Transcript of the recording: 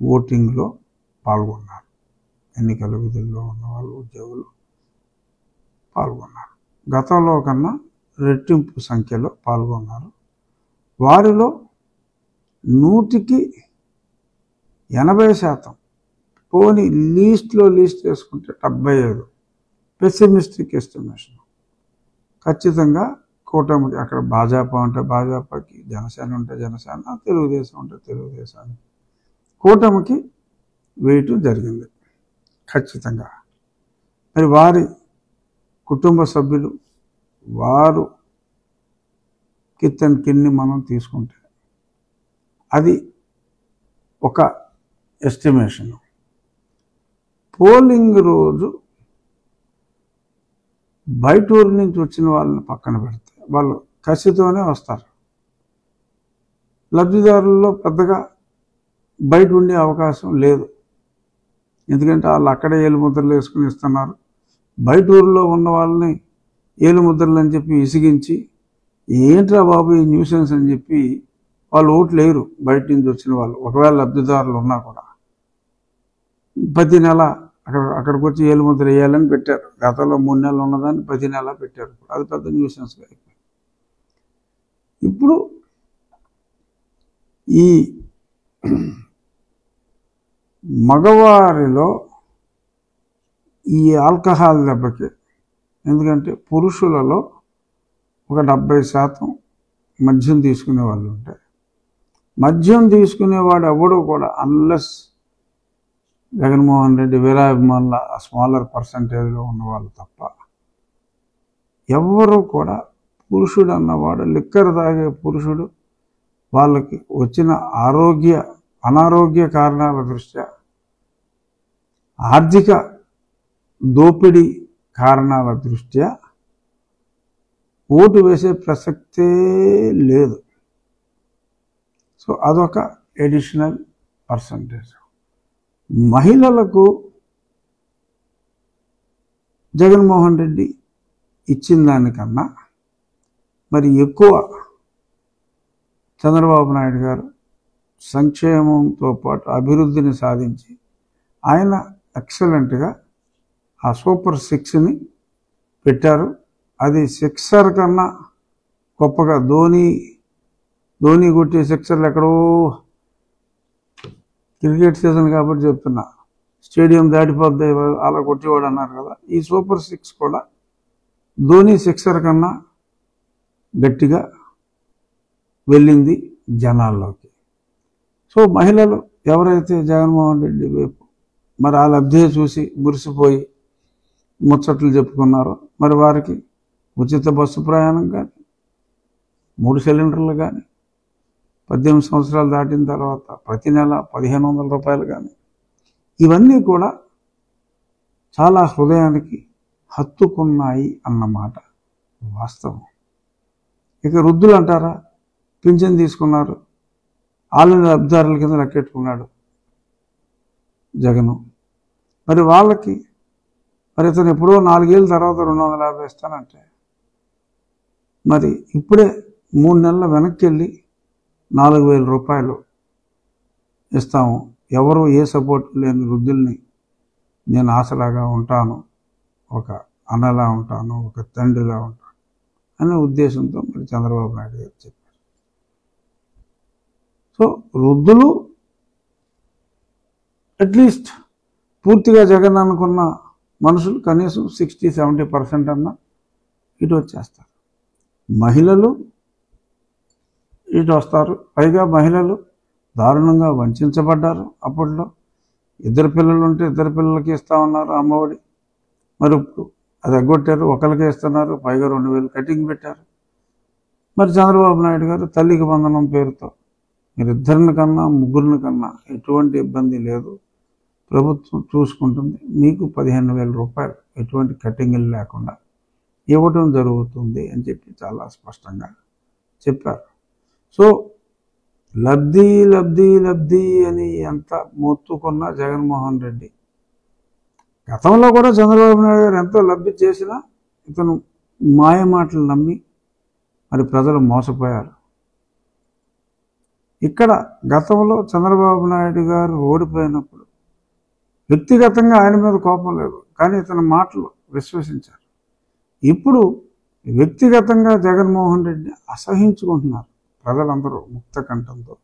ఓటింగ్లో పాల్గొన్నారు. ఎన్నికల విధుల్లో ఉన్న వాళ్ళు, ఉద్యోగులు పాల్గొన్నారు. గతంలో కన్నా రెట్టింపు సంఖ్యలో పాల్గొన్నారు. వారిలో 100కి 80%, పోనీ లీస్ట్ వేసుకుంటే 75 పెసిమిస్టిక్ ఎస్టిమేషన్. ఖచ్చితంగా కూటమికి, అక్కడ భాజపా ఉంటే భాజపాకి, జనసేన ఉంటే జనసేన, తెలుగుదేశం ఉంటే తెలుగుదేశానికి, కూటమికి వేయటం జరిగింది ఖచ్చితంగా. మరి వారి కుటుంబ సభ్యులు, వారు కిత్తని కిన్ని మనం తీసుకుంటే అది ఒక ఎస్టిమేషన్. పోలింగ్ రోజు బయట ఊరి నుంచి వచ్చిన వాళ్ళని పక్కన పెడితే వాళ్ళు కసితోనే వస్తారు. లబ్ధిదారుల్లో పెద్దగా బయట ఉండే అవకాశం లేదు. ఎందుకంటే వాళ్ళు అక్కడే ఏలుముద్రలు వేసుకుని ఇస్తున్నారు. బయట ఊరిలో ఉన్న వాళ్ళని ఏలుముద్రలు అని చెప్పి ఇసిగించి, ఏంట్రా బాబు ఈ న్యూసెన్స్ అని చెప్పి వాళ్ళు ఓట్లు వేయరు. బయట నుంచి వచ్చిన వాళ్ళు ఒకవేళ లబ్ధిదారులు ఉన్నా కూడా ప్రతి నెల అక్కడికి వచ్చి ఏలుముద్ర వేయాలని పెట్టారు. గతంలో 3 నెలలు ఉన్నదాన్ని ప్రతి నెల పెట్టారు. అది పెద్ద న్యూసెన్స్గా అయిపోయింది. ఇప్పుడు ఈ మగవారిలో ఈ ఆల్కహాల్ దెబ్బకి, ఎందుకంటే పురుషులలో ఒక 70% మద్యం తీసుకునే వాళ్ళు ఉంటారు. మద్యం తీసుకునేవాడు ఎవడు కూడా, అన్లెస్ జగన్మోహన్ రెడ్డి వీరాభిమానుల స్మాలర్ పర్సంటేజ్లో ఉన్నవాళ్ళు తప్ప ఎవరు కూడా, పురుషుడు అన్నవాడు, లిక్కర్ తాగే పురుషుడు, వాళ్ళకి వచ్చిన అనారోగ్య కారణాల దృష్ట్యా, ఆర్థిక దోపిడీ కారణాల దృష్ట్యా ఓటు వేసే ప్రసక్తే లేదు. సో అదొక ఎడిషనల్ పర్సంటేజ్. మహిళలకు జగన్మోహన్ రెడ్డి ఇచ్చిన దానికన్నా మరి ఎక్కువ చంద్రబాబు నాయుడు గారు సంక్షేమంతో పాటు అభివృద్ధిని సాధించి ఆయన ఎక్సలెంట్గా ఆ సూపర్ 6ని పెట్టారు. అది సిక్సర్ కన్నా గొప్పగా, ధోని కొట్టే సిక్సర్లు ఎక్కడో, క్రికెట్ సీజన్ కాబట్టి చెప్తున్నా, స్టేడియం దాటిపోద్ది అలా కొట్టేవాడు అన్నారు కదా. ఈ సూపర్ 6 కూడా ధోని సిక్సర్ కన్నా గట్టిగా వెళ్ళింది జనాల్లోకి. సో మహిళలు ఎవరైతే జగన్మోహన్ రెడ్డి వైపు మరి ఆ లబ్ధి చూసి మురిసిపోయి ముచ్చట్లు చెప్పుకున్నారో, మరి వారికి ఉచిత బస్సు ప్రయాణం కానీ, 3 సిలిండర్లు కానీ, 18 సంవత్సరాలు దాటిన తర్వాత ప్రతి నెల 1500 రూపాయలు కానీ, ఇవన్నీ కూడా చాలా హృదయానికి హత్తుకున్నాయి అన్నమాట వాస్తవం. ఇక వృద్ధులు అంటారా, పింఛన్ తీసుకున్నారు, ఆలయ లబ్ధిదారుల కింద లెక్కెట్టుకున్నాడు జగను. మరి వాళ్ళకి మరి ఇతను ఎప్పుడో 4 ఏళ్ళ తర్వాత 250 ఇస్తానంటే, మరి ఇప్పుడే 3 నెలల వెనక్కి వెళ్ళి 4000 రూపాయలు ఇస్తాము, ఎవరు ఏ సపోర్ట్ లేని వృద్ధుల్ని నేను ఆశలాగా ఉంటాను, ఒక అన్నలా ఉంటాను, ఒక తండ్రిలా ఉంటాను అనే ఉద్దేశంతో మరి చంద్రబాబు నాయుడు గారు చెప్పారు. సో వృద్ధులు అట్లీస్ట్ పూర్తిగా జగన్ అనుకున్న మనుషులు కనీసం 60-70% అన్నా ఇటు వచ్చేస్తారు. మహిళలు ఇటు వస్తారు. పైగా మహిళలు దారుణంగా వంచబడ్డారు. అప్పట్లో 2 పిల్లలు ఉంటే 2 పిల్లలకి ఇస్తామన్నారు అమ్మఒడి, మరి ఇప్పుడు అది ఎగ్గొట్టారు, ఒకరికే ఇస్తున్నారు, పైగా 2000 కటింగ్ పెట్టారు. మరి చంద్రబాబు నాయుడు గారు తల్లికి వందనం పేరుతో మీరు 2 కన్నా 3 కన్నా ఎటువంటి ఇబ్బంది లేదు, ప్రభుత్వం చూసుకుంటుంది, మీకు 15,000 రూపాయలు ఎటువంటి కటింగ్లు లేకుండా ఇవ్వటం జరుగుతుంది అని చెప్పి చాలా స్పష్టంగా చెప్పారు. సో లబ్ధి లబ్ధి లబ్ధి అని ఎంత మొత్తుకున్నా జగన్మోహన్ రెడ్డి, గతంలో కూడా చంద్రబాబు నాయుడు గారు ఎంతో లబ్ధి చేసినా ఇతను మాయ మాటలు నమ్మి మరి ప్రజలు మోసపోయారు. ఇక్కడ గతంలో చంద్రబాబు నాయుడు గారు ఓడిపోయినప్పుడు వ్యక్తిగతంగా ఆయన మీద కోపం లేదు, కానీ ఇతని మాటలు విశ్వసించారు. ఇప్పుడు వ్యక్తిగతంగా జగన్మోహన్ రెడ్డిని అసహించుకుంటున్నారు ప్రజలందరూ ముక్త కంఠంతో.